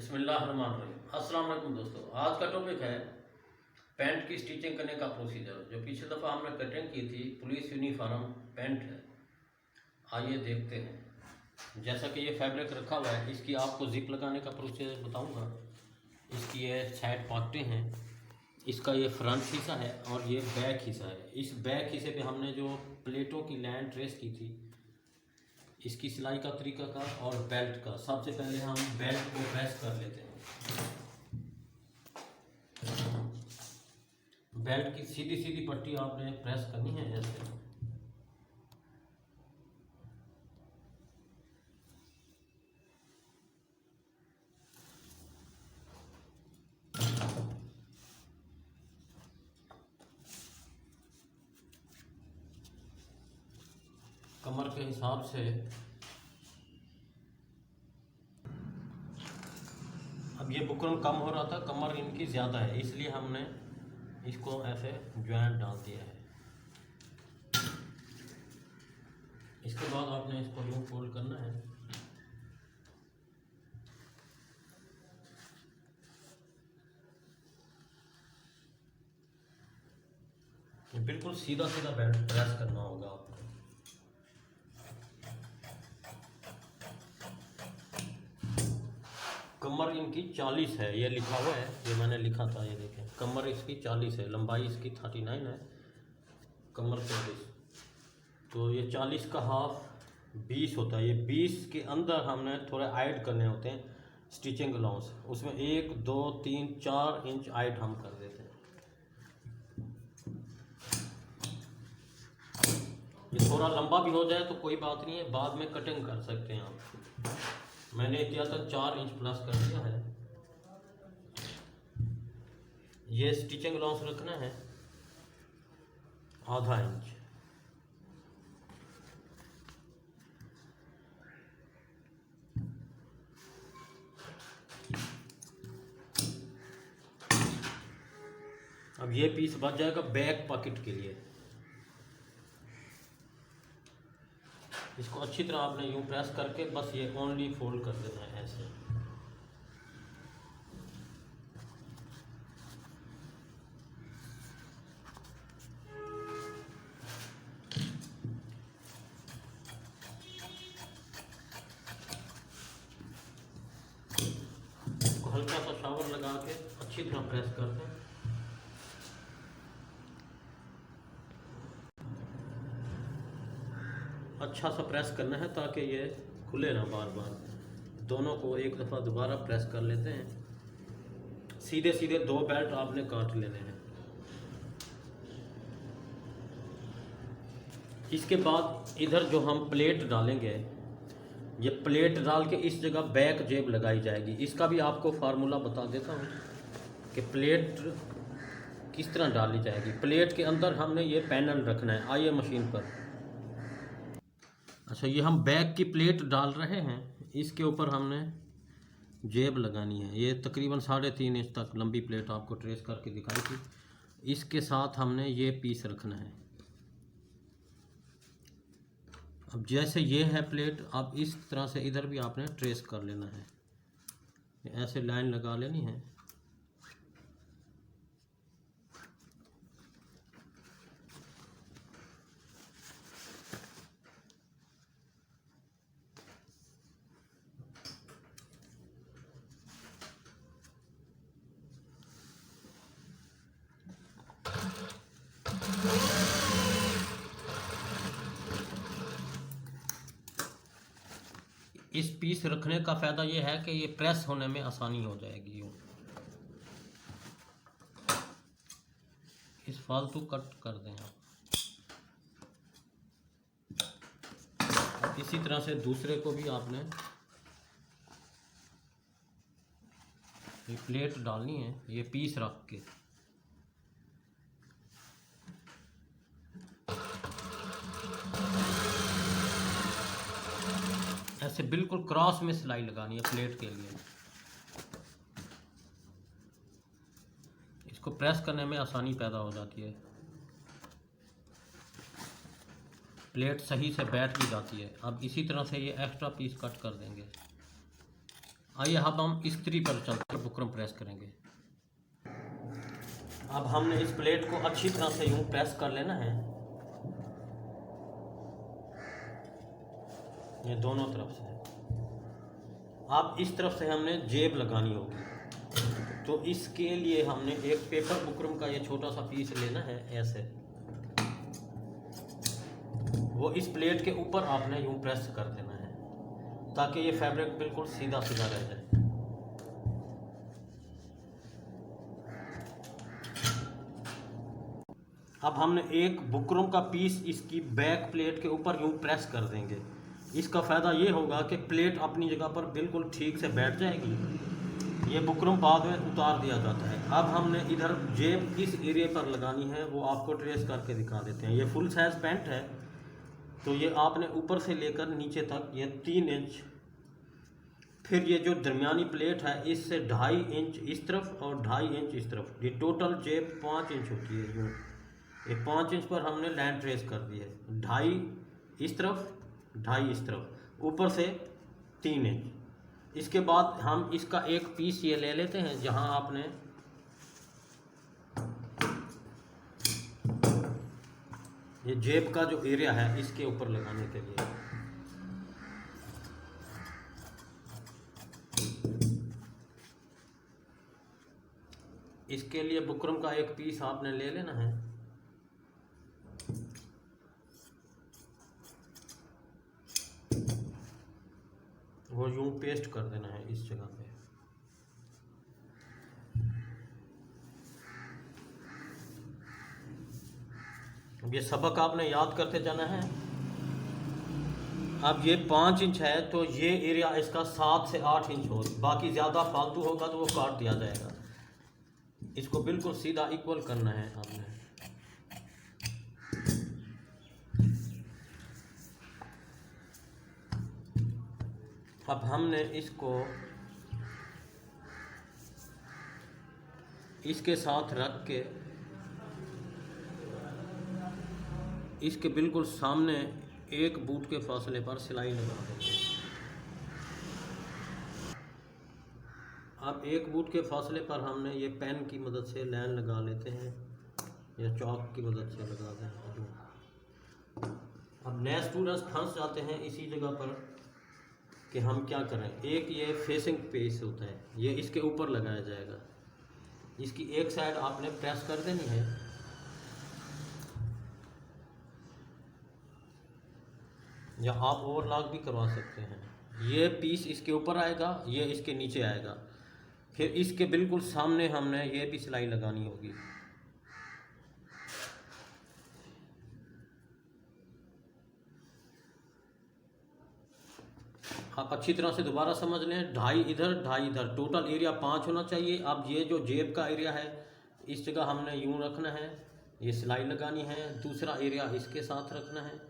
बिस्मिल्लाहिर्रहमानिर्रहीम। अस्सलाम वालेकुम दोस्तों, आज का टॉपिक है पैंट की स्टिचिंग करने का प्रोसीजर। जो पिछली दफ़ा हमने कटिंग की थी पुलिस यूनिफॉर्म पैंट है, आइए देखते हैं। जैसा कि ये फैब्रिक रखा हुआ है, इसकी आपको जिप लगाने का प्रोसीजर बताऊंगा। इसकी ये साइड पॉकेटें हैं, इसका ये फ्रंट हिस्सा है और ये बैक हिस्सा है। इस बैक हिस्से पे हमने जो प्लेटों की लाइन ट्रेस की थी, इसकी सिलाई का तरीका का और बेल्ट का। सबसे पहले हम बेल्ट को प्रेस कर लेते हैं। बेल्ट की सीधी सीधी पट्टी आपने प्रेस करनी है ऐसे। कमर के हिसाब से अब ये बुकरम कम हो रहा था, कमर इनकी ज़्यादा है, इसलिए हमने इसको ऐसे ज्वाइंट डाल दिया है। इसके बाद आपने इसको यूं फोल्ड करना है। ये बिल्कुल सीधा सीधा बेल्ट प्रेस करना होगा आपको। कमर इनकी 40 है, ये लिखा हुआ है, ये मैंने लिखा था, ये देखें। कमर इसकी 40 है, लंबाई इसकी 39 है, कमर 40। तो ये 40 का हाफ 20 होता है। ये 20 के अंदर हमने थोड़े ऐड करने होते हैं स्टिचिंग अलाउंस, उसमें 1 2 3 4 इंच ऐड हम कर देते हैं। ये थोड़ा लंबा भी हो जाए तो कोई बात नहीं है, बाद में कटिंग कर सकते हैं आप। मैंने किया था 4 इंच प्लस कर दिया है। ये स्टिचिंग अलाउंस रखना है आधा इंच। अब ये पीस बच जाएगा बैक पॉकेट के लिए। इसको अच्छी तरह आपने यूं प्रेस करके बस ये ओनली फोल्ड कर देना है ऐसे। इसको हल्का सा शावर लगा के अच्छी तरह प्रेस कर दें। अच्छा सा प्रेस करना है ताकि ये खुले ना बार बार। दोनों को एक दफ़ा दोबारा प्रेस कर लेते हैं। सीधे सीधे 2 बेल्ट आपने काट लेने हैं। इसके बाद इधर जो हम प्लेट डालेंगे, ये प्लेट डाल के इस जगह बैक जेब लगाई जाएगी। इसका भी आपको फार्मूला बता देता हूँ कि प्लेट किस तरह डाली जाएगी। प्लेट के अंदर हमने ये पैनल रखना है। आइए मशीन पर। अच्छा, ये हम बैक की प्लेट डाल रहे हैं, इसके ऊपर हमने जेब लगानी है। ये तकरीबन 3.5 इंच तक लंबी प्लेट आपको ट्रेस करके दिखाई थी। इसके साथ हमने ये पीस रखना है। अब जैसे ये है प्लेट, अब इस तरह से इधर भी आपने ट्रेस कर लेना है, ऐसे लाइन लगा लेनी है। इस पीस रखने का फ़ायदा ये है कि ये प्रेस होने में आसानी हो जाएगी। यूँ इस फालतू कट कर दें आप। इसी तरह से दूसरे को भी आपने ये प्लेट डालनी है, ये पीस रख के। ऐसे बिल्कुल क्रॉस में सिलाई लगानी है प्लेट के लिए। इसको प्रेस करने में आसानी पैदा हो जाती है, प्लेट सही से बैठ भी जाती है। अब इसी तरह से ये एक्स्ट्रा पीस कट कर देंगे। आइए अब हम इस्त्री पर चलकर बुकरम प्रेस करेंगे। अब हमने इस प्लेट को अच्छी तरह से यूं प्रेस कर लेना है, ये दोनों तरफ से। अब इस तरफ से हमने जेब लगानी होगी, तो इसके लिए हमने एक पेपर बुकरम का ये छोटा सा पीस लेना है ऐसे, वो इस प्लेट के ऊपर आपने यूं प्रेस कर देना है ताकि ये फैब्रिक बिल्कुल सीधा सीधा रह जाए। अब हमने एक बुकरम का पीस इसकी बैक प्लेट के ऊपर यूं प्रेस कर देंगे। इसका फ़ायदा ये होगा कि प्लेट अपनी जगह पर बिल्कुल ठीक से बैठ जाएगी। ये बुकरम बाद में उतार दिया जाता है। अब हमने इधर जेब किस एरिया पर लगानी है वो आपको ट्रेस करके दिखा देते हैं। ये फुल साइज़ पैंट है, तो ये आपने ऊपर से लेकर नीचे तक ये 3 इंच, फिर ये जो दरमियानी प्लेट है इससे 2.5 इंच इस तरफ और 2.5 इंच इस तरफ, ये टोटल जेब 5 इंच होती है। यूँ ये 5 इंच पर हमने लाइन ट्रेस कर दी है, 2.5 इस तरफ, 2.5 इस तरफ, ऊपर से 3 इंच। इसके बाद हम इसका एक पीस ये ले लेते हैं जहां आपने ये जेब का जो एरिया है इसके ऊपर लगाने के लिए। इसके लिए बुकरम का एक पीस आपने ले लेना है, वो यूं पेस्ट कर देना है इस जगह पे। अब ये सबक आपने याद करते जाना है। अब ये 5 इंच है तो ये एरिया इसका 7 से 8 इंच हो, बाकी ज़्यादा फालतू होगा तो वो काट दिया जाएगा। इसको बिल्कुल सीधा इक्वल करना है आपने। अब हमने इसको इसके साथ रख के इसके बिल्कुल सामने एक बूट के फासले पर सिलाई लगा देंगे। अब एक बूट के फासले पर हमने ये पेन की मदद से लाइन लगा लेते हैं या चॉक की मदद से लगा देंगे। अब नए स्टूडेंट्स फंस जाते हैं इसी जगह पर कि हम क्या करें। एक ये फेसिंग पेस होता है, ये इसके ऊपर लगाया जाएगा। इसकी एक साइड आपने प्रेस कर देनी है, या आप ओवरलॉक भी करवा सकते हैं। ये पीस इसके ऊपर आएगा, ये इसके नीचे आएगा, फिर इसके बिल्कुल सामने हमने ये भी सिलाई लगानी होगी। आप अच्छी तरह से दोबारा समझ लें। 2.5 इधर 2.5 इधर, टोटल एरिया 5 होना चाहिए। अब ये जो जेब का एरिया है इस जगह हमने यूं रखना है, ये सिलाई लगानी है। दूसरा एरिया इसके साथ रखना है,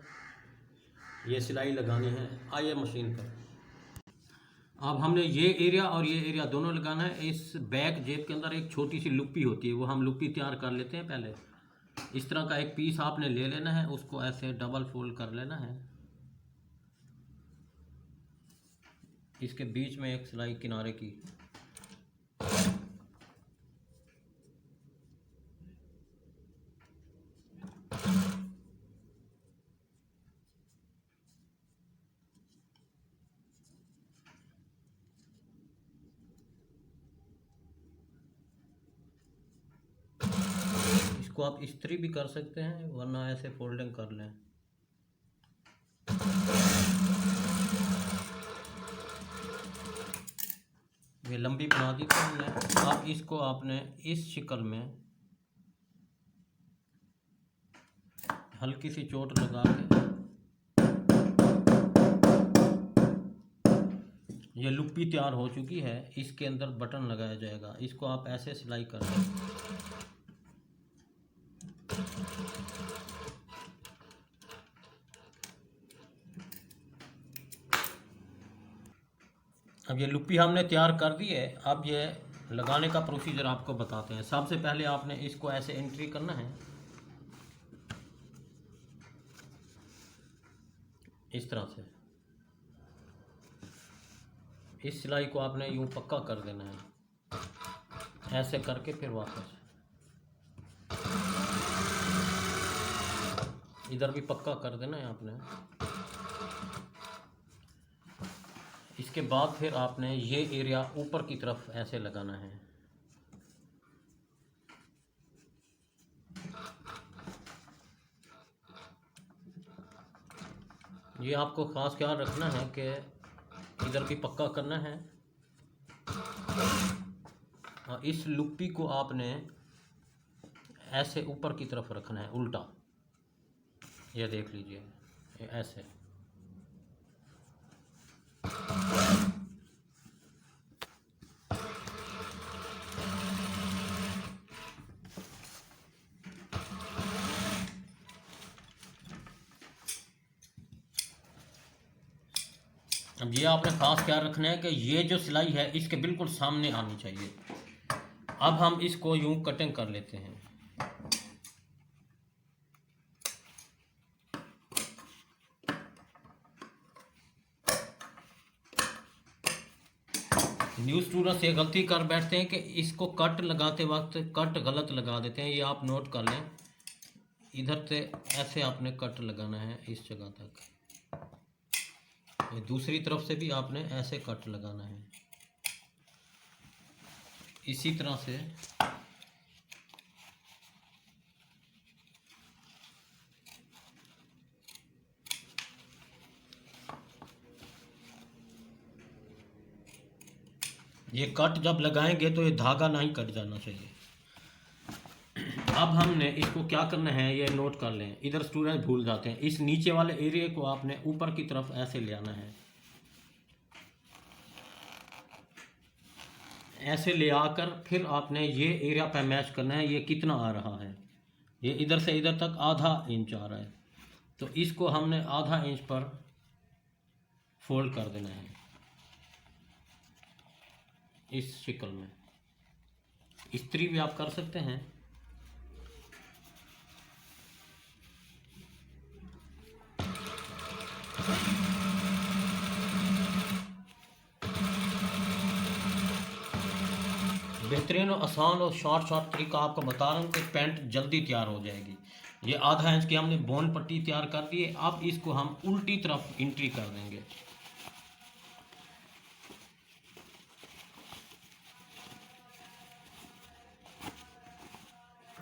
ये सिलाई लगानी है। आइए मशीन पर। अब हमने ये एरिया और ये एरिया दोनों लगाना है। इस बैक जेब के अंदर एक छोटी सी लुप्पी होती है, वो हम लुप्पी तैयार कर लेते हैं। पहले इस तरह का एक पीस आपने ले लेना है, उसको ऐसे डबल फोल्ड कर लेना है। इसके बीच में एक सिलाई किनारे की, इसको आप इस्त्री भी कर सकते हैं वरना ऐसे फोल्डिंग कर लें। ये लंबी बना दी थी हमने। अब इसको आपने इस शिकल में हल्की सी चोट लगा के ये लुप्पी तैयार हो चुकी है। इसके अंदर बटन लगाया जाएगा, इसको आप ऐसे सिलाई कर दें। अब ये लुप्पी हमने तैयार कर दी है। अब ये लगाने का प्रोसीजर आपको बताते हैं। सबसे पहले आपने इसको ऐसे एंट्री करना है, इस तरह से। इस सिलाई को आपने यूँ पक्का कर देना है, ऐसे करके फिर वापस इधर भी पक्का कर देना है आपने। इसके बाद फिर आपने ये एरिया ऊपर की तरफ ऐसे लगाना है। ये आपको ख़ास ख्याल रखना है कि इधर भी पक्का करना है। इस लुप्पी को आपने ऐसे ऊपर की तरफ रखना है, उल्टा। ये देख लीजिए, ऐसे। अब ये आपने ख़ास ख्याल रखना है कि ये जो सिलाई है इसके बिल्कुल सामने आनी चाहिए। अब हम इसको यूं कटिंग कर लेते हैं। न्यू स्टूडेंट्स ये गलती कर बैठते हैं कि इसको कट लगाते वक्त कट गलत लगा देते हैं। ये आप नोट कर लें, इधर से ऐसे आपने कट लगाना है इस जगह तक। दूसरी तरफ से भी आपने ऐसे कट लगाना है, इसी तरह से। ये कट जब लगाएंगे तो ये धागा नहीं कट जाना चाहिए। अब हमने इसको क्या करना है ये नोट कर लें, इधर स्टूडेंट भूल जाते हैं। इस नीचे वाले एरिया को आपने ऊपर की तरफ ऐसे ले आना है, ऐसे ले आकर फिर आपने ये एरिया पे मैच करना है। ये कितना आ रहा है, ये इधर से इधर तक आधा इंच आ रहा है, तो इसको हमने आधा इंच पर फोल्ड कर देना है इस शिकल में। इस्त्री भी आप कर सकते हैं। बेहतरीन और आसान और शॉर्ट तरीका आपको बता रहा हूँ कि पैंट जल्दी तैयार हो जाएगी। ये आधा इंच की हमने बोन पट्टी तैयार कर दी है। अब इसको हम उल्टी तरफ एंट्री कर देंगे।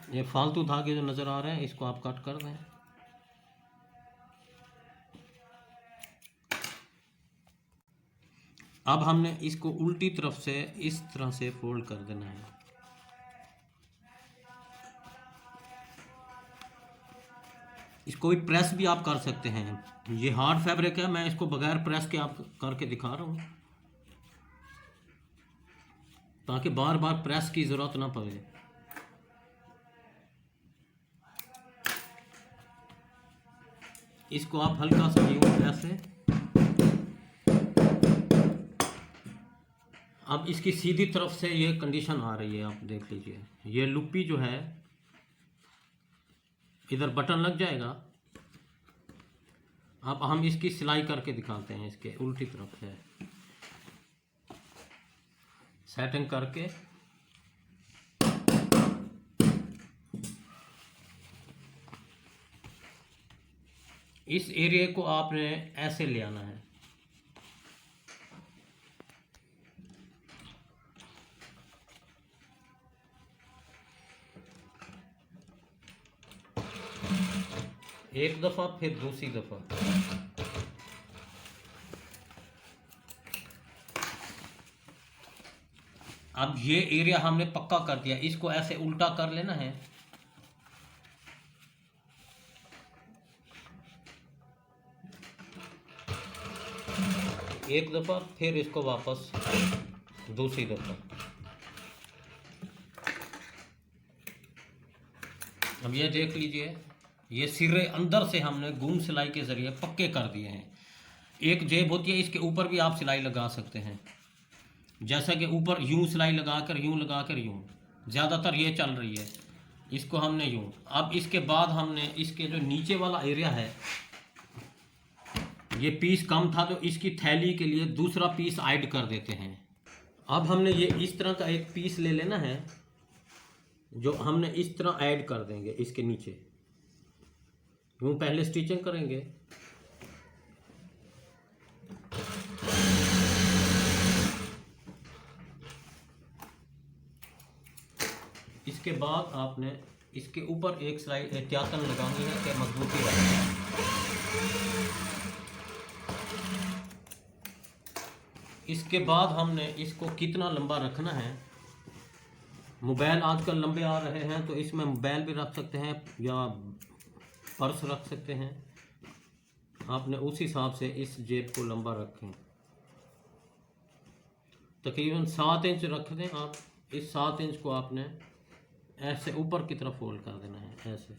ये फालतू धागे जो नज़र आ रहे हैं इसको आप कट कर दें। अब हमने इसको उल्टी तरफ से इस तरह से फोल्ड कर देना है। इसको भी प्रेस भी आप कर सकते हैं। ये हार्ड फैब्रिक है, मैं इसको बगैर प्रेस के आप करके दिखा रहा हूँ ताकि बार बार प्रेस की ज़रूरत ना पड़े। इसको आप हल्का सा यूं ऐसे। अब इसकी सीधी तरफ से ये कंडीशन आ रही है, आप देख लीजिए। ये लुप्पी जो है इधर बटन लग जाएगा। अब हम इसकी सिलाई करके दिखाते हैं। इसके उल्टी तरफ से सेटिंग करके इस एरिया को आपने ऐसे ले आना है। एक दफ़ा फिर दूसरी दफ़ा। अब ये एरिया हमने पक्का कर दिया, इसको ऐसे उल्टा कर लेना है। एक दफ़ा फिर इसको वापस दूसरी दफ़ा। अब ये देख लीजिए, ये सिरे अंदर से हमने घूम सिलाई के ज़रिए पक्के कर दिए हैं। एक जेब होती है, इसके ऊपर भी आप सिलाई लगा सकते हैं। जैसा कि ऊपर यूं सिलाई लगाकर यूं, ज़्यादातर ये चल रही है। इसको हमने यूं। अब इसके बाद हमने इसके जो नीचे वाला एरिया है, ये पीस कम था तो इसकी थैली के लिए दूसरा पीस ऐड कर देते हैं। अब हमने ये इस तरह का एक पीस ले लेना है जो हमने इस तरह ऐड कर देंगे इसके नीचे। यूँ पहले स्टिचिंग करेंगे। इसके बाद आपने इसके ऊपर एक सिलाई एहतियातन लगानी है कि मजबूती रहे। इसके बाद हमने इसको कितना लंबा रखना है, मोबाइल आजकल लंबे आ रहे हैं तो इसमें मोबाइल भी रख सकते हैं या पर्स रख सकते हैं। आपने उस हिसाब से इस जेब को लंबा रखें। तकरीबन 7 इंच रख दें आप। इस 7 इंच को आपने ऐसे ऊपर की तरफ फोल्ड कर देना है, ऐसे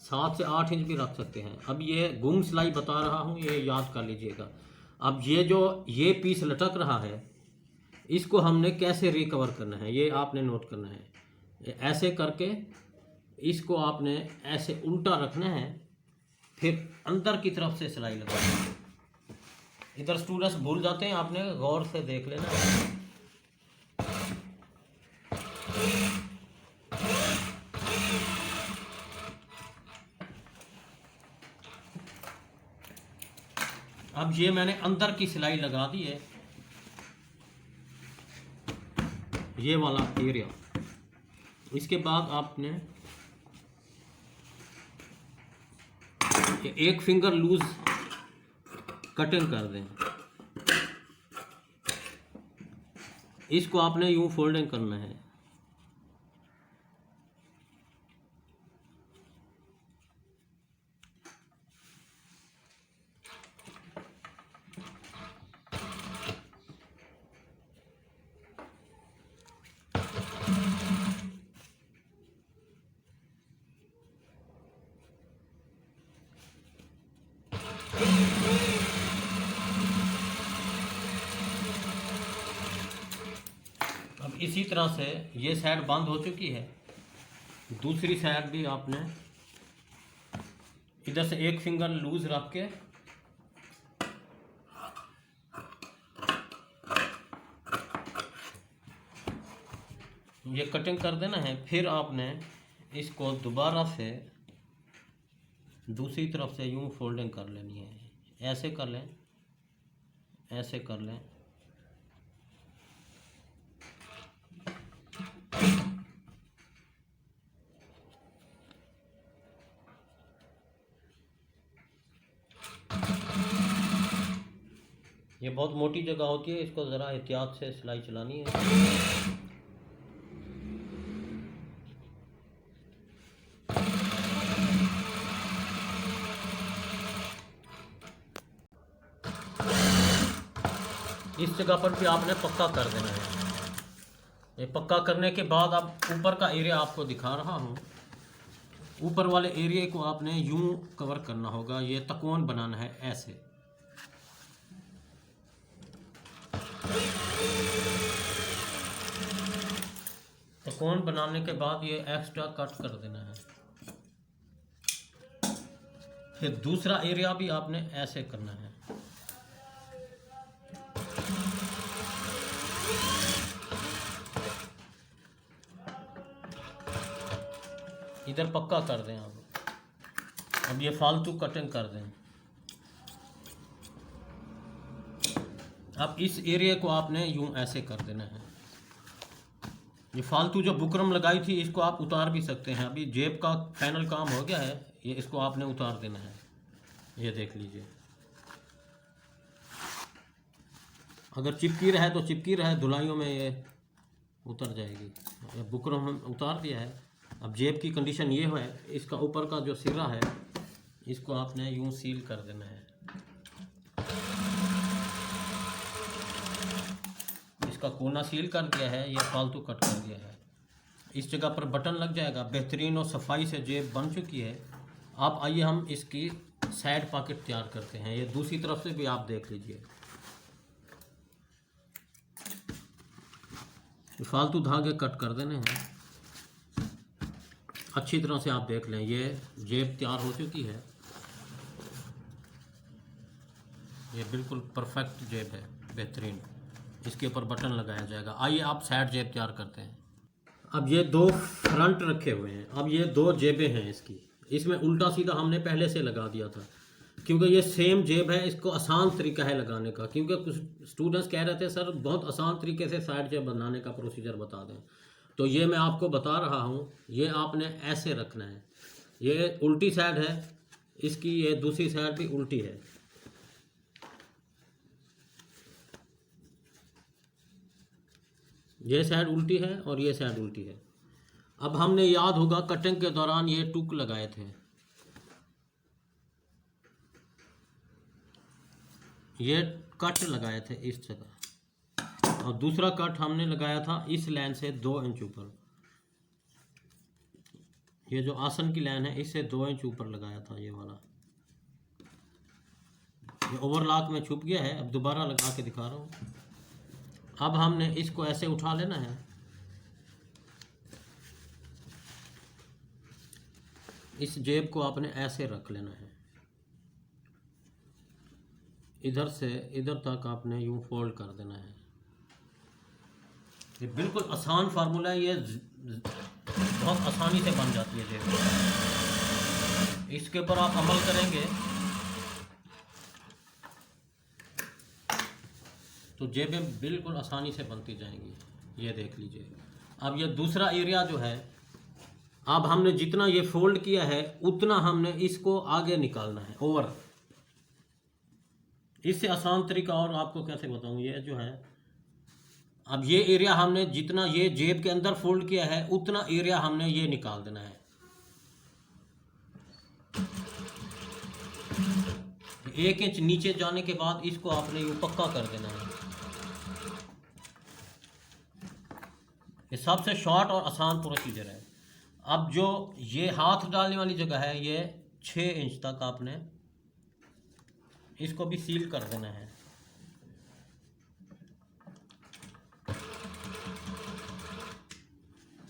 7 से 8 इंच भी रख सकते हैं। अब ये गुम सिलाई बता रहा हूँ, ये याद कर लीजिएगा। अब ये पीस लटक रहा है, इसको हमने कैसे रिकवर करना है ये आपने नोट करना है। ऐसे करके इसको आपने ऐसे उल्टा रखना है, फिर अंदर की तरफ से सिलाई लगाना है। इधर स्टूडेंट्स भूल जाते हैं, आपने गौर से देख लेना है। अब ये मैंने अंदर की सिलाई लगा दी है, ये वाला एरिया। इसके बाद आपने एक फिंगर लूज कटिंग कर दें। इसको आपने यूं फोल्डिंग करना है। अब इसी तरह से ये साइड बंद हो चुकी है, दूसरी साइड भी आपने इधर से एक फिंगर लूज रख के ये कटिंग कर देना है। फिर आपने इसको दोबारा से दूसरी तरफ से यूं फोल्डिंग कर लेनी है। ऐसे कर लें, ऐसे कर लें। ये बहुत मोटी जगह होती है, इसको ज़रा एहतियात से सिलाई चलानी है। इस जगह पर भी आपने पक्का कर देना है। ये पक्का करने के बाद अब ऊपर का एरिया आपको दिखा रहा हूँ। ऊपर वाले एरिया को आपने यूं कवर करना होगा, ये तकोन बनाना है ऐसे। तकोन बनाने के बाद ये एक्स्ट्रा कट कर देना है। फिर दूसरा एरिया भी आपने ऐसे करना है। इधर पक्का कर दें आप। अब ये फालतू कटिंग कर दें। अब इस एरिया को आपने यूं ऐसे कर देना है। ये फालतू जो बुकरम लगाई थी इसको आप उतार भी सकते हैं। अभी जेब का फाइनल काम हो गया है, ये इसको आपने उतार देना है। ये देख लीजिए, अगर चिपकी रहे तो चिपकी रहे, धुलाइयों में ये उतर जाएगी। ये बुकरम हम उतार दिया है। अब जेब की कंडीशन ये है, इसका ऊपर का जो सिरा है इसको आपने यूं सील कर देना है। इसका कोना सील कर दिया है, ये फालतू कट कर दिया है। इस जगह पर बटन लग जाएगा। बेहतरीन और सफाई से जेब बन चुकी है। अब आइए हम इसकी साइड पॉकेट तैयार करते हैं। ये दूसरी तरफ से भी आप देख लीजिए। फालतू धागे कट कर देने हैं। अच्छी तरह से आप देख लें, ये जेब तैयार हो चुकी है। ये बिल्कुल परफेक्ट जेब है, बेहतरीन। इसके ऊपर बटन लगाया जाएगा। आइए आप साइड जेब तैयार करते हैं। अब ये दो फ्रंट रखे हुए हैं, अब ये दो जेबें हैं इसकी। इसमें उल्टा सीधा हमने पहले से लगा दिया था, क्योंकि ये सेम जेब है। इसको आसान तरीका है लगाने का, क्योंकि कुछ स्टूडेंट्स कह रहे थे सर बहुत आसान तरीके से साइड जेब बनाने का प्रोसीजर बता दें, तो ये मैं आपको बता रहा हूँ। ये आपने ऐसे रखना है, ये उल्टी साइड है इसकी, ये दूसरी साइड भी उल्टी है। ये साइड उल्टी है और ये साइड उल्टी है। अब हमने याद होगा कटिंग के दौरान ये टुक लगाए थे, ये कट लगाए थे इस जगह, और दूसरा कट हमने लगाया था इस लाइन से 2 इंच ऊपर। ये जो आसन की लाइन है इससे 2 इंच ऊपर लगाया था ये वाला। ये ओवरलॉक में छुप गया है, अब दोबारा लगा के दिखा रहा हूँ। अब हमने इसको ऐसे उठा लेना है, इस जेब को आपने ऐसे रख लेना है, इधर से इधर तक आपने यूं फोल्ड कर देना है। ये बिल्कुल आसान फार्मूला है, ये बहुत आसानी से बन जाती है जेब। इसके ऊपर आप अमल करेंगे तो जेबें बिल्कुल आसानी से बनती जाएंगी। ये देख लीजिए। अब ये दूसरा एरिया जो है, अब हमने जितना ये फोल्ड किया है उतना हमने इसको आगे निकालना है ओवर। इससे आसान तरीका और आपको कैसे बताऊं, ये जो है, अब ये एरिया हमने जितना ये जेब के अंदर फोल्ड किया है उतना एरिया हमने ये निकाल देना है। 1 इंच नीचे जाने के बाद इसको आपने यूं पक्का कर देना है। ये सबसे शॉर्ट और आसान प्रोसीजर है। अब जो ये हाथ डालने वाली जगह है, ये 6 इंच तक आपने इसको भी सील कर देना है।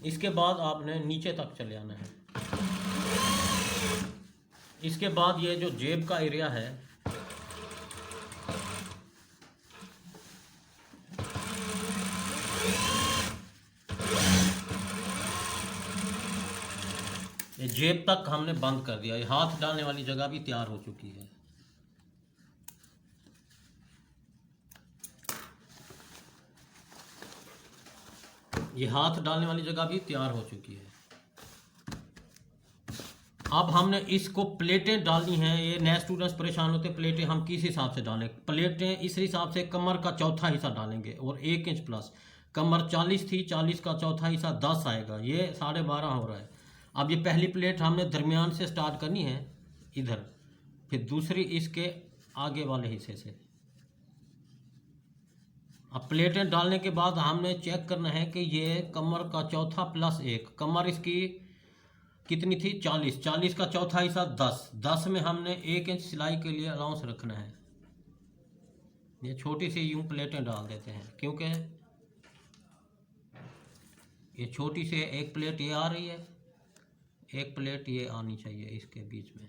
इसके बाद आपने नीचे तक चले आना है। इसके बाद ये जो जेब का एरिया है, ये जेब तक हमने बंद कर दिया। ये हाथ डालने वाली जगह भी तैयार हो चुकी है। ये हाथ डालने वाली जगह भी तैयार हो चुकी है। अब हमने इसको प्लेटें डालनी हैं। ये नए स्टूडेंट्स परेशान होते हैं, प्लेटें हम किस हिसाब से डालें। प्लेटें इस हिसाब से कमर का चौथा हिस्सा डालेंगे और 1 इंच प्लस। कमर 40 थी, 40 का चौथा हिस्सा 10 आएगा, ये 12.5 हो रहा है। अब ये पहली प्लेट हमने दरमियान से स्टार्ट करनी है इधर, फिर दूसरी इसके आगे वाले हिस्से से। अब प्लेटें डालने के बाद हमने चेक करना है कि ये कमर का चौथा प्लस 1, कमर इसकी कितनी थी 40, 40 का चौथा हिस्सा 10, 10 में हमने 1 इंच सिलाई के लिए अलाउंस रखना है। ये छोटी सी यूं प्लेटें डाल देते हैं, क्योंकि ये छोटी सी एक प्लेट ये आ रही है, एक प्लेट ये आनी चाहिए इसके बीच में।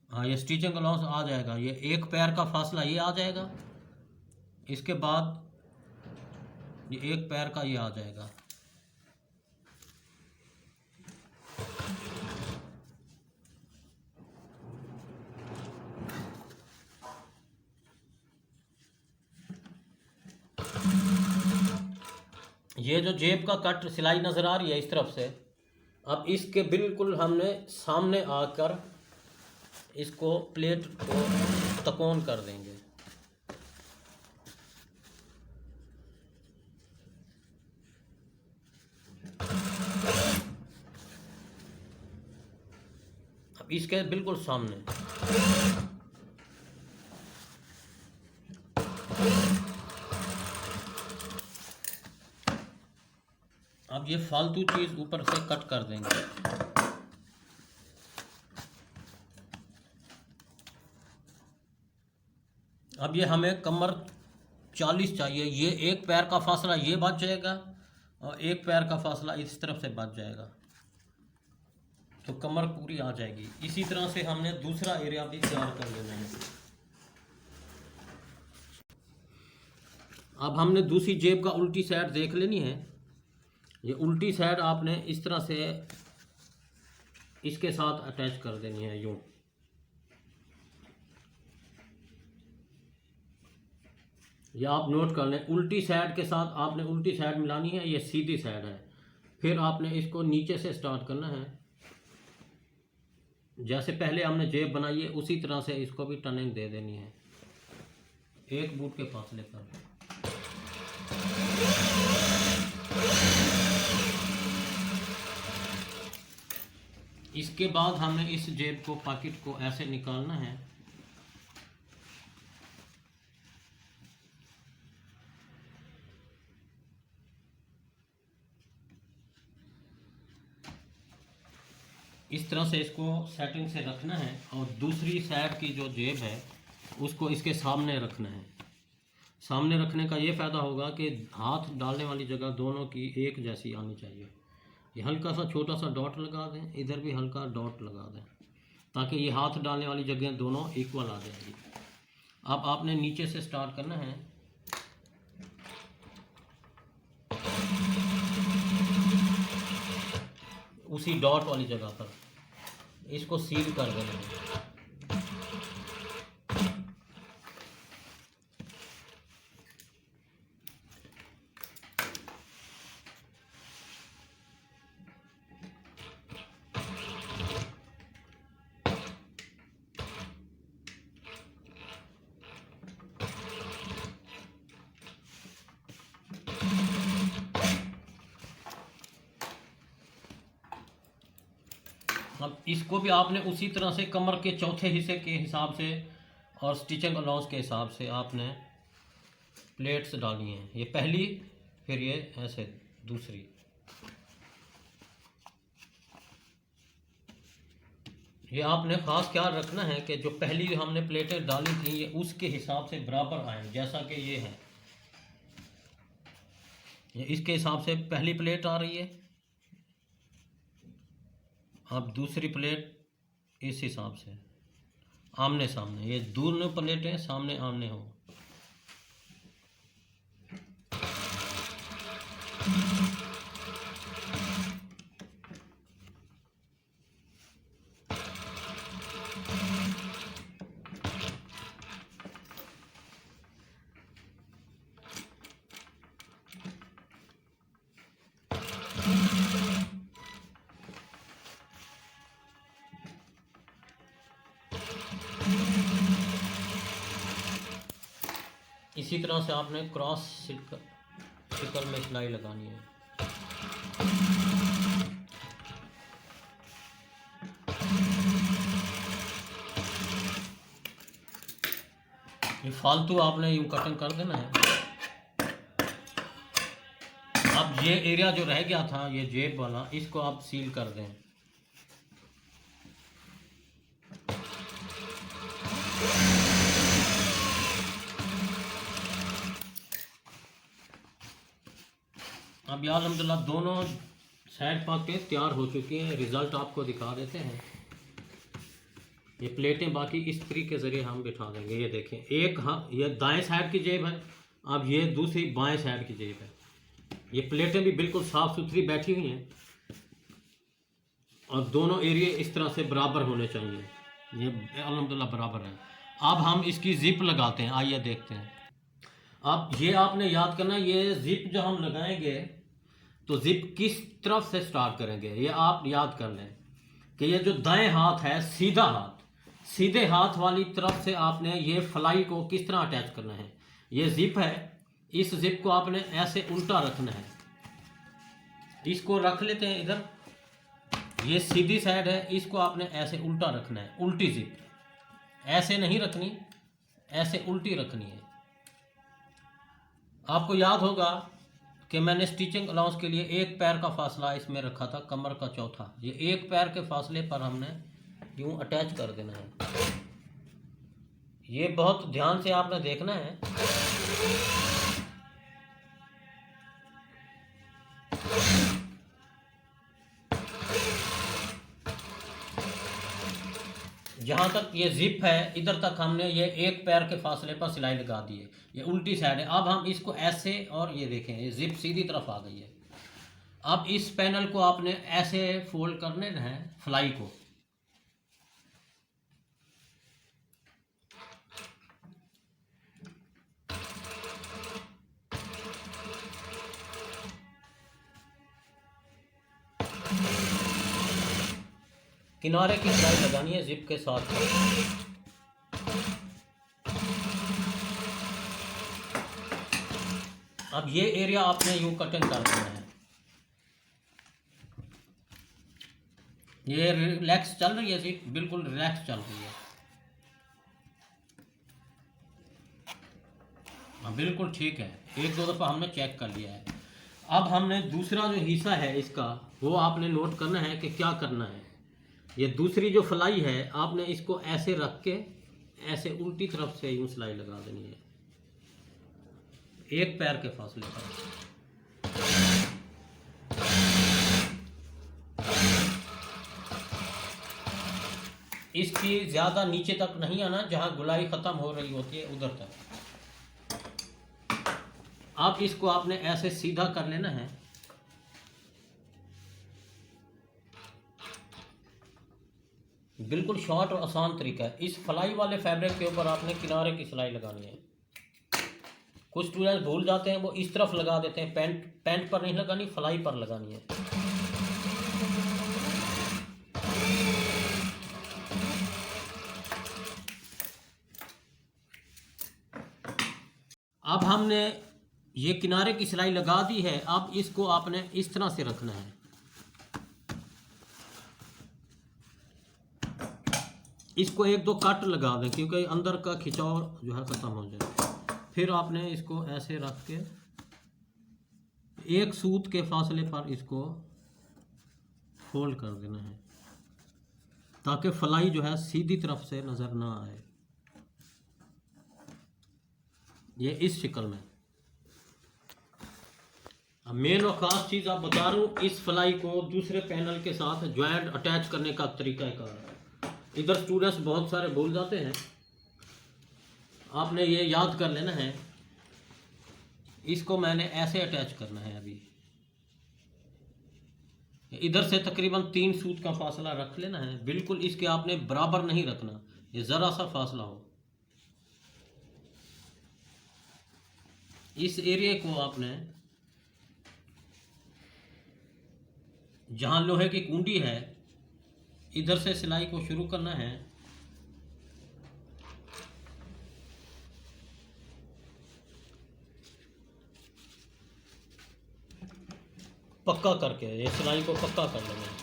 हाँ, ये स्टिचिंग अलाउंस आ जाएगा। ये एक पैर का फासला ये आ जाएगा, इसके बाद ये एक पैर का ये आ जाएगा। ये जो जेब का कट सिलाई नज़र आ रही है इस तरफ से, अब इसके बिल्कुल हमने सामने आकर इसको प्लेट को तकोन कर देंगे। अब इसके बिल्कुल सामने अब ये फालतू चीज़ ऊपर से कट कर देंगे। अब ये हमें कमर 40 चाहिए, ये एक पैर का फासला ये बच जाएगा और एक पैर का फासला इस तरफ से बच जाएगा। तो कमर पूरी आ जाएगी। इसी तरह से हमने दूसरा एरिया भी तैयार कर लेना है। अब हमने दूसरी जेब का उल्टी साइड देख लेनी है। ये उल्टी साइड आपने इस तरह से इसके साथ अटैच कर देनी है यूं। ये आप नोट कर लें, उल्टी साइड के साथ आपने उल्टी साइड मिलानी है, ये सीधी साइड है। फिर आपने इसको नीचे से स्टार्ट करना है। जैसे पहले हमने जेब बनाई है उसी तरह से इसको भी टर्निंग दे देनी है, एक बूट के फासले पर। इसके बाद हमने इस जेब को, पॉकेट को ऐसे निकालना है। इस तरह से इसको सेटिंग से रखना है और दूसरी साइड की जो जेब है उसको इसके सामने रखना है। सामने रखने का ये फ़ायदा होगा कि हाथ डालने वाली जगह दोनों की एक जैसी आनी चाहिए। ये हल्का सा छोटा सा डॉट लगा दें, इधर भी हल्का डॉट लगा दें, ताकि ये हाथ डालने वाली जगह दोनों इक्वल आ जाएगी। अब आपने नीचे से स्टार्ट करना है। उसी डॉट वाली जगह पर इसको सील कर देना है। अब इसको भी आपने उसी तरह से कमर के चौथे हिस्से के हिसाब से और स्टिचिंग अलाउंस के हिसाब से आपने प्लेट्स डालनी है। ये पहली, फिर ये ऐसे दूसरी। ये आपने ख़ास ख्याल रखना है कि जो पहली हमने प्लेटें डाली थी ये उसके हिसाब से बराबर आए, जैसा कि ये है। ये इसके हिसाब से पहली प्लेट आ रही है, अब दूसरी प्लेट इस हिसाब से आमने सामने। ये दोनों प्लेटें सामने आमने हो। इसी तरह से आपने क्रॉस सर्कल में सिलाई लगानी है। ये फालतू आपने यूं कटिंग कर देना है। अब ये एरिया जो रह गया था ये जेब वाला, इसको आप सील कर दें। अब यार अल्हम्दुलिल्लाह दोनों साइड पॉकेट तैयार हो चुकी हैं। रिज़ल्ट आपको दिखा देते हैं। ये प्लेटें बाकी इस्त्री के ज़रिए हम बिठा देंगे। ये देखें, एक हाँ ये दाएं साइड की जेब है, अब ये दूसरी बाएं साइड की जेब है। ये प्लेटें भी बिल्कुल साफ़ सुथरी बैठी हुई हैं और दोनों एरिए इस तरह से बराबर होने चाहिए। ये अल्हम्दुलिल्लाह बराबर है। अब हम इसकी ज़िप लगाते हैं, आइए देखते हैं। अब ये आपने याद करना, ये ज़िप जो हम लगाएंगे तो ज़िप किस तरफ से स्टार्ट करेंगे ये आप याद कर लें कि ये जो दाएं हाथ है सीधा हाथ, सीधे हाथ वाली तरफ से आपने ये फ्लाई को किस तरह अटैच करना है। ये ज़िप है, इस ज़िप को आपने ऐसे उल्टा रखना है। इसको रख लेते हैं इधर, ये सीधी साइड है, इसको आपने ऐसे उल्टा रखना है। उल्टी ज़िप ऐसे नहीं रखनी, ऐसे उल्टी रखनी है। आपको याद होगा कि मैंने स्टिचिंग अलाउंस के लिए एक पैर का फासला इसमें रखा था, कमर का चौथा। ये एक पैर के फासले पर हमने यूं अटैच कर देना है। ये बहुत ध्यान से आपने देखना है। जहाँ तक ये जिप है इधर तक हमने ये एक पैर के फासले पर सिलाई लगा दी है। ये उल्टी साइड है। अब हम इसको ऐसे, और ये देखें ये जिप सीधी तरफ आ गई है। अब इस पैनल को आपने ऐसे फोल्ड करने हैं फ्लाई को। किनारे की सिलाई लगानी है जिप के साथ। अब ये एरिया आपने यूं कटिंग कर देना है। ये रिलैक्स चल रही है जिप, बिल्कुल रिलैक्स चल रही है। हाँ बिल्कुल ठीक है, एक दो दफ़ा हमने चेक कर लिया है। अब हमने दूसरा जो हिस्सा है इसका, वो आपने नोट करना है कि क्या करना है। ये दूसरी जो फ्लाई है आपने इसको ऐसे रख के ऐसे उल्टी तरफ से यूं सिलाई लगा देनी है, एक पैर के फासले पर। इसकी ज़्यादा नीचे तक नहीं आना, जहां गुलाई ख़त्म हो रही होती है उधर तक। अब इसको आपने ऐसे सीधा कर लेना है। बिल्कुल शॉर्ट और आसान तरीका है। इस फ्लाई वाले फैब्रिक के ऊपर आपने किनारे की सिलाई लगानी है। कुछ स्टूडेंट्स भूल जाते हैं, वो इस तरफ लगा देते हैं, पैंट पर नहीं लगानी, फ्लाई पर लगानी है। अब हमने ये किनारे की सिलाई लगा दी है। अब इसको आपने इस तरह से रखना है। इसको एक दो कट लगा दें क्योंकि अंदर का खिंचाव जो है ख़त्म हो जाए। फिर आपने इसको ऐसे रख के एक सूत के फासले पर इसको फोल्ड कर देना है ताकि फ्लाई जो है सीधी तरफ से नज़र ना आए। ये इस शक्ल में। अब मेन और ख़ास चीज़ आप बता रहा हूँ, इस फ्लाई को दूसरे पैनल के साथ ज्वाइंट अटैच करने का तरीकाकार है। इधर स्टूडेंट्स बहुत सारे भूल जाते हैं, आपने ये याद कर लेना है। इसको मैंने ऐसे अटैच करना है। अभी इधर से तकरीबन 3 सूत का फासला रख लेना है। बिल्कुल इसके आपने बराबर नहीं रखना, ये ज़रा सा फासला हो। इस एरिया को आपने, जहां लोहे की कुंडी है, इधर से सिलाई को शुरू करना है। पक्का करके ये सिलाई को पक्का कर लेना है।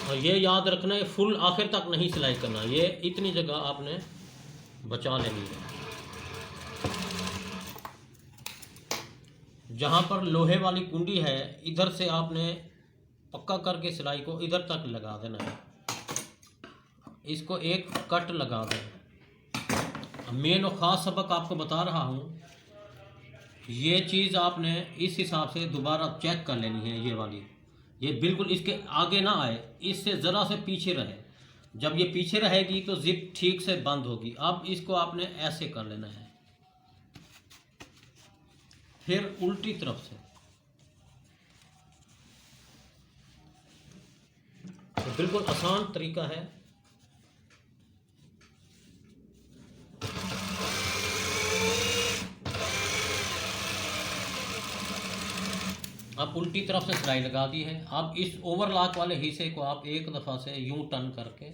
और ये याद रखना है फुल आखिर तक नहीं सिलाई करना, ये इतनी जगह आपने बचा लेनी है। जहाँ पर लोहे वाली कुंडी है इधर से आपने पक्का करके सिलाई को इधर तक लगा देना है। इसको एक कट लगा दें। मेन और ख़ास सबक आपको बता रहा हूँ, ये चीज़ आपने इस हिसाब से दोबारा चेक कर लेनी है। ये वाली, ये बिल्कुल इसके आगे ना आए, इससे ज़रा से पीछे रहे। जब ये पीछे रहेगी तो जिप ठीक से बंद होगी। अब इसको आपने ऐसे कर लेना है, फिर उल्टी तरफ से। तो बिल्कुल आसान तरीका है। अब उल्टी तरफ से सिलाई लगा दी है। अब इस ओवरलॉक वाले हिस्से को आप एक दफ़ा से यूं टर्न करके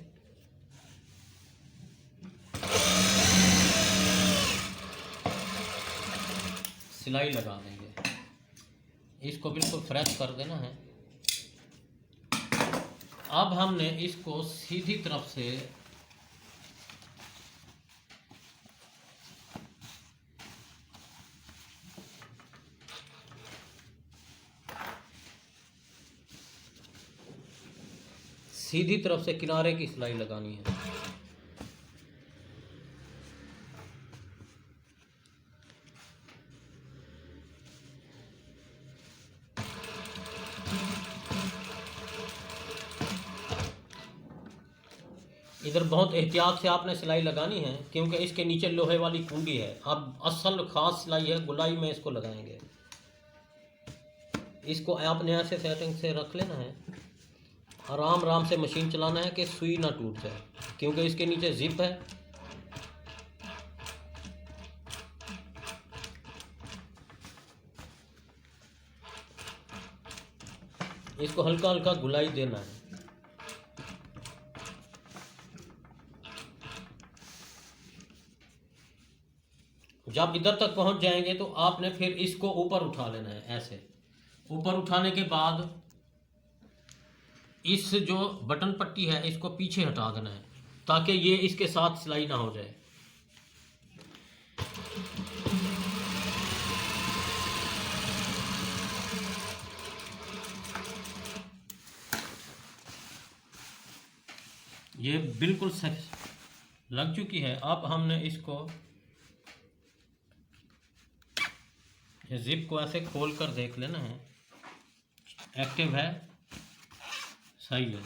सिलाई लगा देंगे। इसको बिल्कुल फ्रेश कर देना है। अब हमने इसको सीधी तरफ से किनारे की सिलाई लगानी है। इधर बहुत एहतियात से आपने सिलाई लगानी है, क्योंकि इसके नीचे लोहे वाली कुंडी है। अब असल ख़ास सिलाई है, गुलाई में इसको लगाएंगे। इसको आपने ऐसे सेटिंग से रख लेना है, आराम आराम से मशीन चलाना है कि सुई ना टूट जाए, क्योंकि इसके नीचे जिप है। इसको हल्का हल्का गुलाई देना है। जब इधर तक पहुंच जाएंगे तो आपने फिर इसको ऊपर उठा लेना है। ऐसे ऊपर उठाने के बाद इस जो बटन पट्टी है इसको पीछे हटा देना है, ताकि ये इसके साथ सिलाई ना हो जाए। ये बिल्कुल लग चुकी है। अब हमने इसको जिप को ऐसे खोल कर देख लेना है, एक्टिव है, सही है।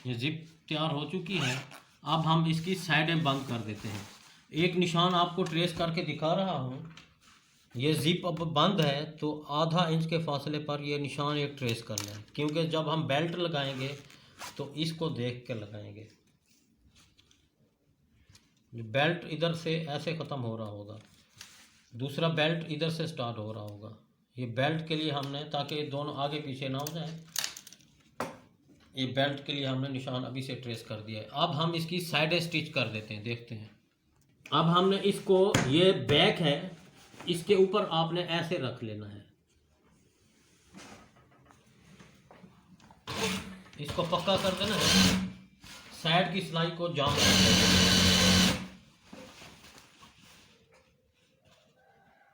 ये जिप तैयार हो चुकी है। अब हम इसकी साइडें बंद कर देते हैं। एक निशान आपको ट्रेस करके दिखा रहा हूँ। ये जिप अब बंद है तो आधा इंच के फासले पर ये निशान एक ट्रेस कर लें, क्योंकि जब हम बेल्ट लगाएंगे तो इसको देख के लगाएंगे। बेल्ट इधर से ऐसे ख़त्म हो रहा होगा, दूसरा बेल्ट इधर से स्टार्ट हो रहा होगा। ये बेल्ट के लिए हमने, ताकि दोनों आगे पीछे ना हो जाए, ये बेल्ट के लिए हमने निशान अभी से ट्रेस कर दिया है। अब हम इसकी साइडें स्टिच कर देते हैं, देखते हैं। अब हमने इसको, ये बैक है, इसके ऊपर आपने ऐसे रख लेना है। इसको पक्का कर देना है, साइड की सिलाई को जाम कर देना।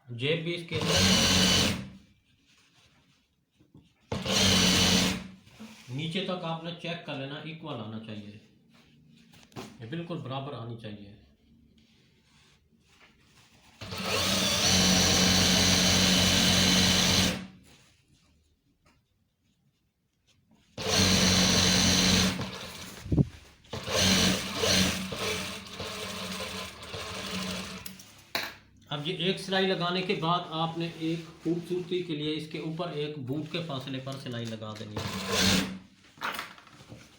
जेब भी इसके नीचे तक आपने चेक कर लेना, इक्वल आना चाहिए, ये बिल्कुल बराबर आनी चाहिए। अब ये एक सिलाई लगाने के बाद आपने एक खूबसूरती के लिए इसके ऊपर एक बूट के फासले पर सिलाई लगा देनी है।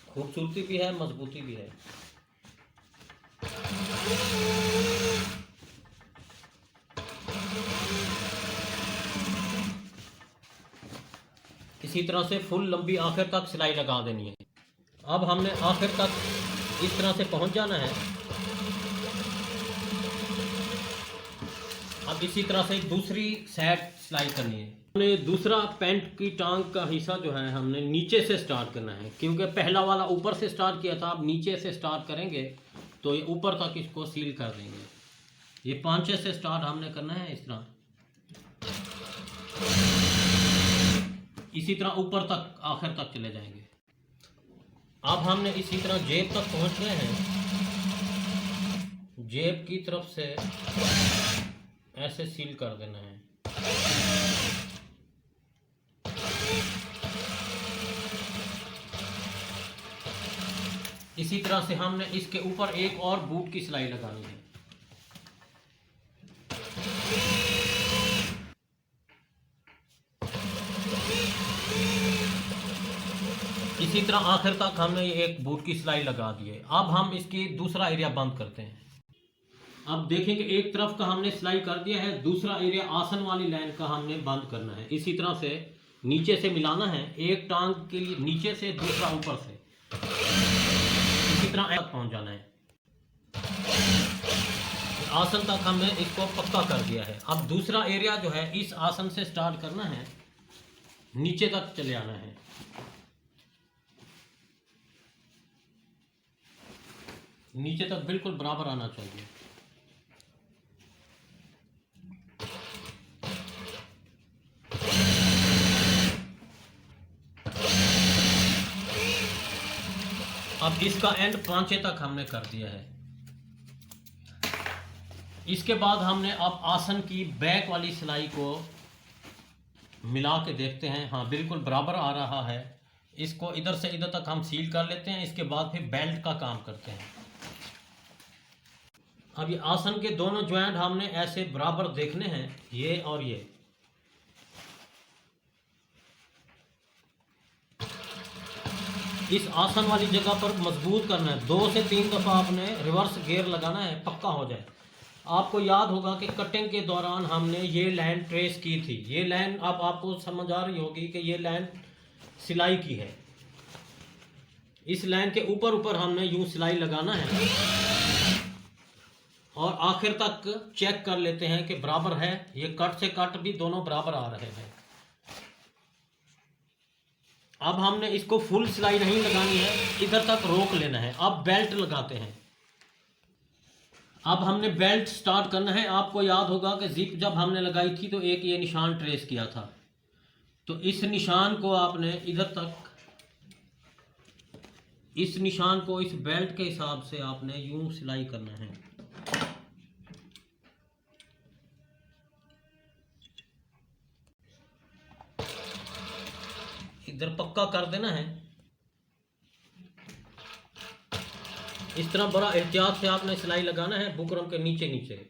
खूबसूरती भी है, मजबूती भी है। इसी तरह से फुल लंबी आखिर तक सिलाई लगा देनी है। अब हमने आखिर तक इस तरह से पहुंच जाना है। अब इसी तरह से दूसरी साइड सिलाई करनी है। हमने दूसरा पैंट की टांग का हिस्सा जो है हमने नीचे से स्टार्ट करना है, क्योंकि पहला वाला ऊपर से स्टार्ट किया था। अब नीचे से स्टार्ट करेंगे तो ये ऊपर तक इसको सील कर देंगे। ये पांचे से स्टार्ट हमने करना है, इस तरह, इसी तरह ऊपर तक आखिर तक चले जाएंगे। अब हमने इसी तरह जेब तक पहुंच गए हैं। जेब की तरफ से ऐसे सील कर देना है। इसी तरह से हमने इसके ऊपर एक और बूट की सिलाई लगानी है। इसी तरह आखिर तक हमने ये एक बूट की सिलाई लगा दी है। अब हम इसकी दूसरा एरिया बंद करते हैं। अब देखेंगे एक तरफ का हमने सिलाई कर दिया है, दूसरा एरिया आसन वाली लाइन का हमने बंद करना है। इसी तरह से नीचे से मिलाना है, एक टांग के लिए नीचे से, दूसरा ऊपर से, इसी तरह तक पहुंच जाना है। आसन तक हमने इसको पक्का कर दिया है। अब दूसरा एरिया जो है इस आसन से स्टार्ट करना है, नीचे तक चले आना है। नीचे तक बिल्कुल बराबर आना चाहिए। अब इसका एंड पांचे तक हमने कर दिया है। इसके बाद हमने अब आसन की बैक वाली सिलाई को मिला के देखते हैं। हाँ, बिल्कुल बराबर आ रहा है। इसको इधर से इधर तक हम सील कर लेते हैं। इसके बाद फिर बेल्ट का काम करते हैं। अब ये आसन के दोनों ज्वाइंट हमने ऐसे बराबर देखने हैं, ये और ये। इस आसन वाली जगह पर मजबूत करना है। 2 से 3 दफ़ा आपने रिवर्स गियर लगाना है, पक्का हो जाए। आपको याद होगा कि कटिंग के दौरान हमने ये लाइन ट्रेस की थी। ये लाइन अब आपको समझ आ रही होगी कि ये लाइन सिलाई की है। इस लाइन के ऊपर ऊपर हमने यूं सिलाई लगाना है और आखिर तक चेक कर लेते हैं कि बराबर है। ये कट से कट भी दोनों बराबर आ रहे हैं। अब हमने इसको फुल सिलाई नहीं लगानी है, इधर तक रोक लेना है। अब बेल्ट लगाते हैं। अब हमने बेल्ट स्टार्ट करना है। आपको याद होगा कि जिप जब हमने लगाई थी तो एक ये निशान ट्रेस किया था। तो इस निशान को आपने इधर तक, इस निशान को इस बेल्ट के हिसाब से आपने यूं सिलाई करना है। इधर पक्का कर देना है। इस तरह बड़ा एहतियात से आपने सिलाई लगाना है बुकरम के नीचे नीचे।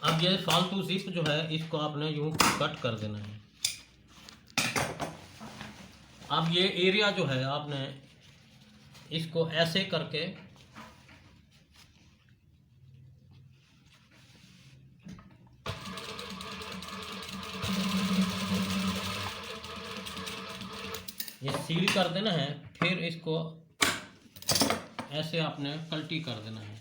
अब ये फालतू जिप जो है इसको आपने यूं कट कर देना है। अब ये एरिया जो है आपने इसको ऐसे करके ये सील कर देना है। फिर इसको ऐसे आपने पलटी कर देना है।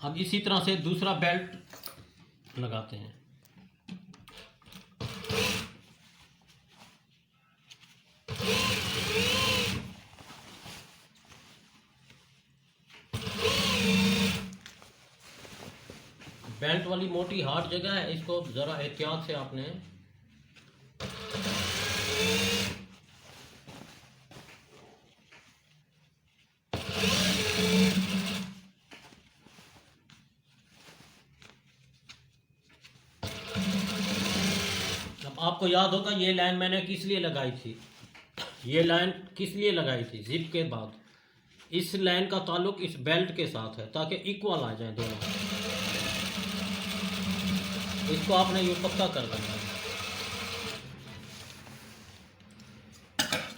अब इसी तरह से दूसरा बेल्ट लगाते हैं। बेल्ट वाली मोटी हार्ड जगह है, इसको ज़रा एहतियात से आपने आपको याद होगा ये लाइन मैंने किस लिए लगाई थी। ये लाइन किस लिए लगाई थी? जिप के बाद इस लाइन का ताल्लुक इस बेल्ट के साथ है ताकि इक्वल आ जाए दोनों। इसको आपने ये पक्का कर देना है।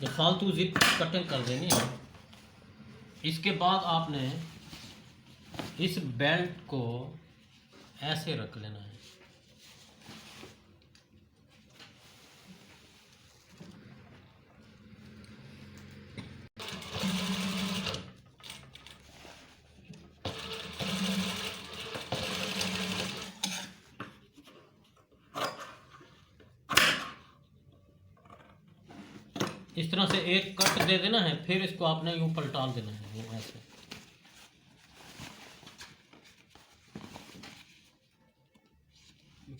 ये फालतू जिप कटिंग कर देनी है। इसके बाद आपने इस बेल्ट को ऐसे रख लेना है। इस तरह से एक कट दे देना है, फिर इसको आपने यूं पलटा देना है यूं ऐसे।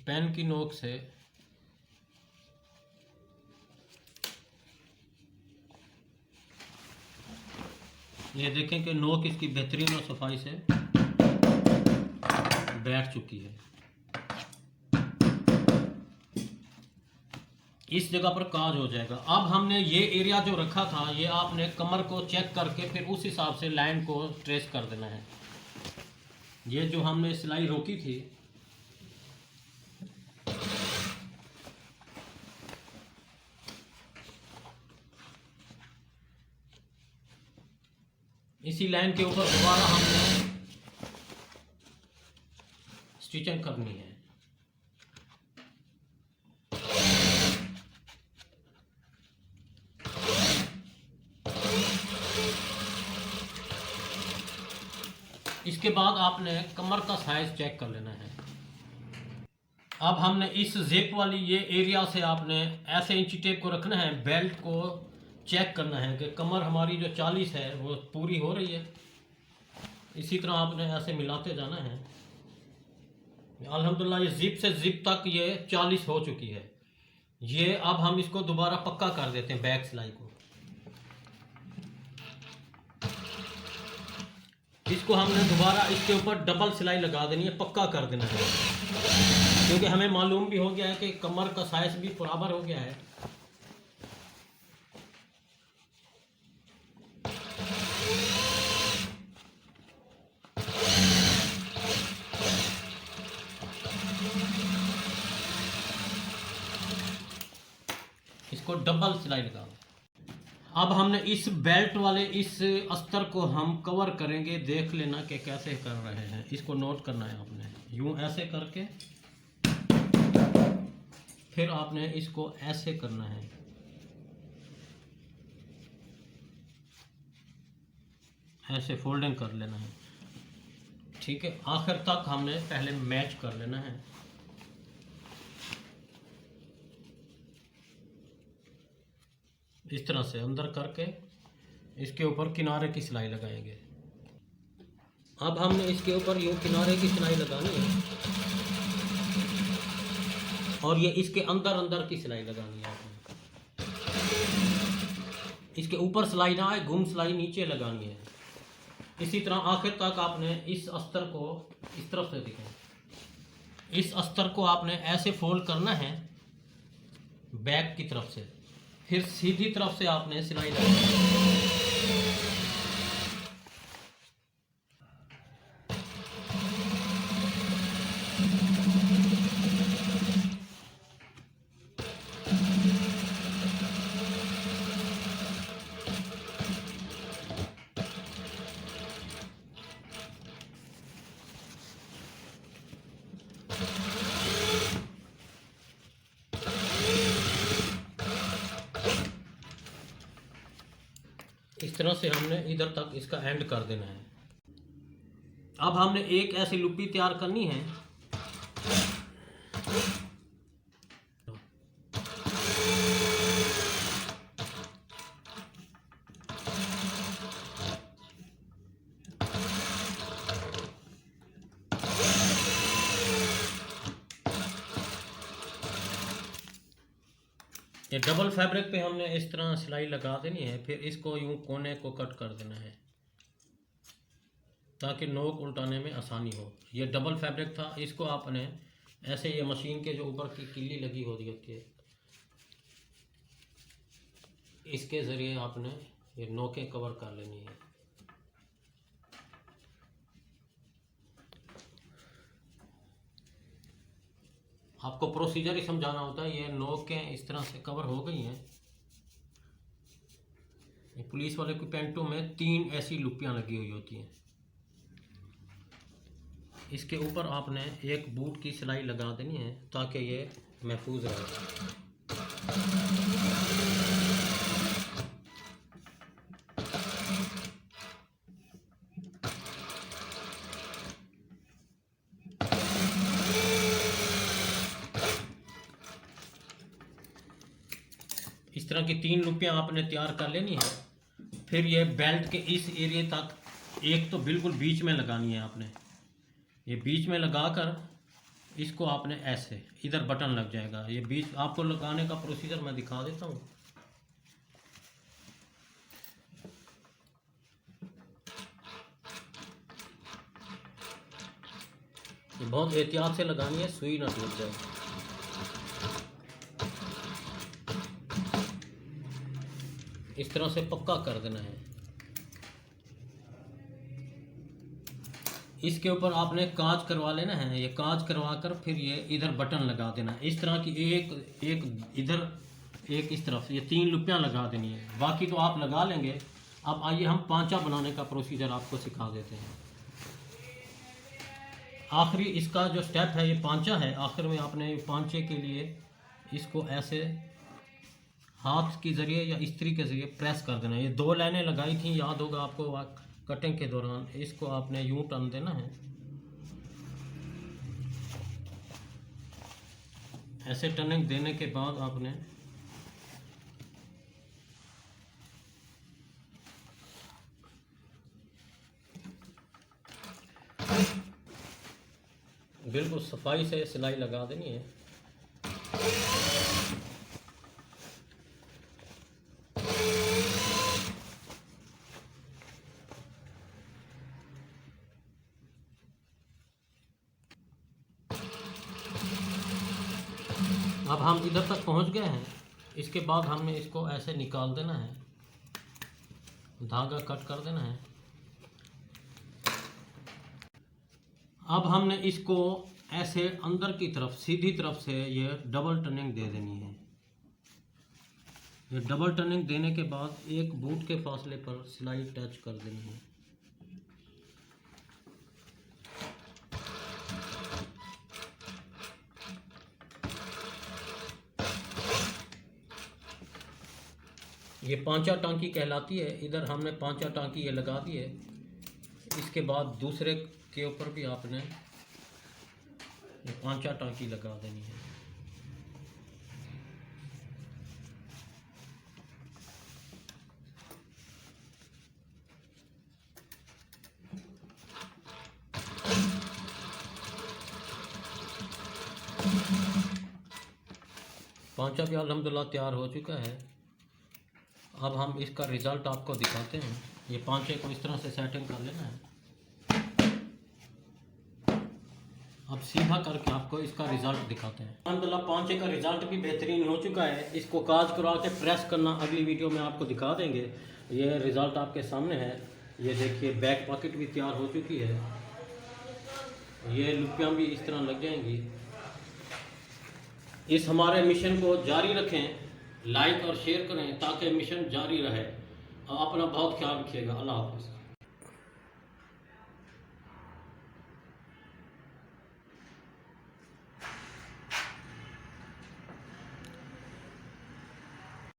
पेन की नोक से ये देखें कि नोक इसकी बेहतरीन और सफाई से बैठ चुकी है। इस जगह पर काज हो जाएगा। अब हमने ये एरिया जो रखा था ये आपने कमर को चेक करके फिर उस हिसाब से लाइन को ट्रेस कर देना है। ये जो हमने सिलाई रोकी थी इसी लाइन के ऊपर दोबारा हमने स्टिचिंग करनी है। इसके बाद आपने कमर का साइज चेक कर लेना है। अब हमने इस जिप वाली ये एरिया से आपने ऐसे इंची टेप को रखना है, बेल्ट को चेक करना है कि कमर हमारी जो 40 है वो पूरी हो रही है। इसी तरह आपने ऐसे मिलाते जाना है। अल्हम्दुलिल्लाह ये जिप से जिप तक ये 40 हो चुकी है। ये अब हम इसको दोबारा पक्का कर देते हैं बैक सिलाई को। इसको हमने दोबारा इसके ऊपर डबल सिलाई लगा देनी है, पक्का कर देना है, क्योंकि हमें मालूम भी हो गया है कि कमर का साइज भी बराबर हो गया है। इसको डबल सिलाई लगा। अब हमने इस बेल्ट वाले इस अस्तर को हम कवर करेंगे, देख लेना कि कैसे कर रहे हैं। इसको नोट करना है आपने, यूं ऐसे करके फिर आपने इसको ऐसे करना है, ऐसे फोल्डिंग कर लेना है। ठीक है, आखिर तक हमने पहले मैच कर लेना है। इस तरह से अंदर करके इसके ऊपर किनारे की सिलाई लगाएंगे। अब हमने इसके ऊपर यूं किनारे की सिलाई लगानी है और ये इसके अंदर अंदर की सिलाई लगानी है आपने। इसके ऊपर सिलाई ना आए, घुम सिलाई नीचे लगानी है। इसी तरह आखिर तक आपने इस अस्तर को इस तरफ से दिखें, इस अस्तर को आपने ऐसे फोल्ड करना है बैक की तरफ से, फिर सीधी तरफ से आपने सिलाई लगानी है। इस तरह से हमने इधर तक इसका एंड कर देना है। अब हमने एक ऐसी लुप्पी तैयार करनी है। ये डबल फैब्रिक पे हमने इस तरह सिलाई लगा देनी है, फिर इसको यूं कोने को कट कर देना है ताकि नोक उल्टाने में आसानी हो। ये डबल फैब्रिक था, इसको आपने ऐसे ये मशीन के जो ऊपर की किल्ली लगी होती है इसके ज़रिए आपने ये नोकें कवर कर लेनी है। आपको प्रोसीजर ही समझाना होता है। ये नोकें इस तरह से कवर हो गई हैं। ये पुलिस वाले की पैंटों में 3 ऐसी लुप्पियाँ लगी हुई होती हैं। इसके ऊपर आपने एक बूट की सिलाई लगा देनी है ताकि ये महफूज रहे। इस तरह की 3 लुप्पियाँ आपने तैयार कर लेनी है। फिर ये बेल्ट के इस एरिया तक एक तो बिल्कुल बीच में लगानी है आपने। ये बीच में लगाकर इसको आपने ऐसे इधर बटन लग जाएगा। ये बीच आपको लगाने का प्रोसीजर मैं दिखा देता हूँ। ये बहुत एहतियात से लगानी है, सुई ना टूट जाए। इस तरह से पक्का कर देना है। इसके ऊपर आपने कांच करवा लेना है। ये कांच करवा कर फिर ये इधर बटन लगा देना है। इस तरह की एक इधर एक इस तरफ, ये 3 लुप्पियाँ लगा देनी है। बाकी तो आप लगा लेंगे। अब आइए हम पांचा बनाने का प्रोसीजर आपको सिखा देते हैं। आखिरी इसका जो स्टेप है ये पांचा है। आखिर में आपने पांचे के लिए इसको ऐसे हाथ के ज़रिए या इस्त्री के ज़रिए प्रेस कर देना। ये 2 लाइनें लगाई थी, याद होगा आपको कटिंग के दौरान। इसको आपने यूं टन देना है, ऐसे टर्निंग देने के बाद आपने बिल्कुल सफाई से सिलाई लगा देनी है। अब हम इधर तक पहुंच गए हैं। इसके बाद हमें इसको ऐसे निकाल देना है, धागा कट कर देना है। अब हमने इसको ऐसे अंदर की तरफ सीधी तरफ से ये डबल टर्निंग दे देनी है। ये डबल टर्निंग देने के बाद एक बूट के फासले पर सिलाई टच कर देनी है। ये पांचा टांकी कहलाती है। इधर हमने पांचा टांकी ये लगा दी है। इसके बाद दूसरे के ऊपर भी आपने ये पांचा टांकी लगा देनी है। पांचा भी अल्हम्दुलिल्लाह तैयार हो चुका है। अब हम इसका रिज़ल्ट आपको दिखाते हैं। ये पांचे को इस तरह से सेटिंग कर लेना है। अब सीधा करके आपको इसका रिज़ल्ट दिखाते हैं। अल्हम्दुलिल्लाह पांचे का रिज़ल्ट भी बेहतरीन हो चुका है। इसको काज करा के प्रेस करना अगली वीडियो में आपको दिखा देंगे। ये रिज़ल्ट आपके सामने है। ये देखिए बैक पॉकेट भी तैयार हो चुकी है। ये लुपियाँ भी इस तरह लग जाएंगी। इस हमारे मिशन को जारी रखें, लाइक और शेयर करें ताकि मिशन जारी रहे। अपना बहुत ख्याल रखिएगा। अल्लाह हाफ़िज़।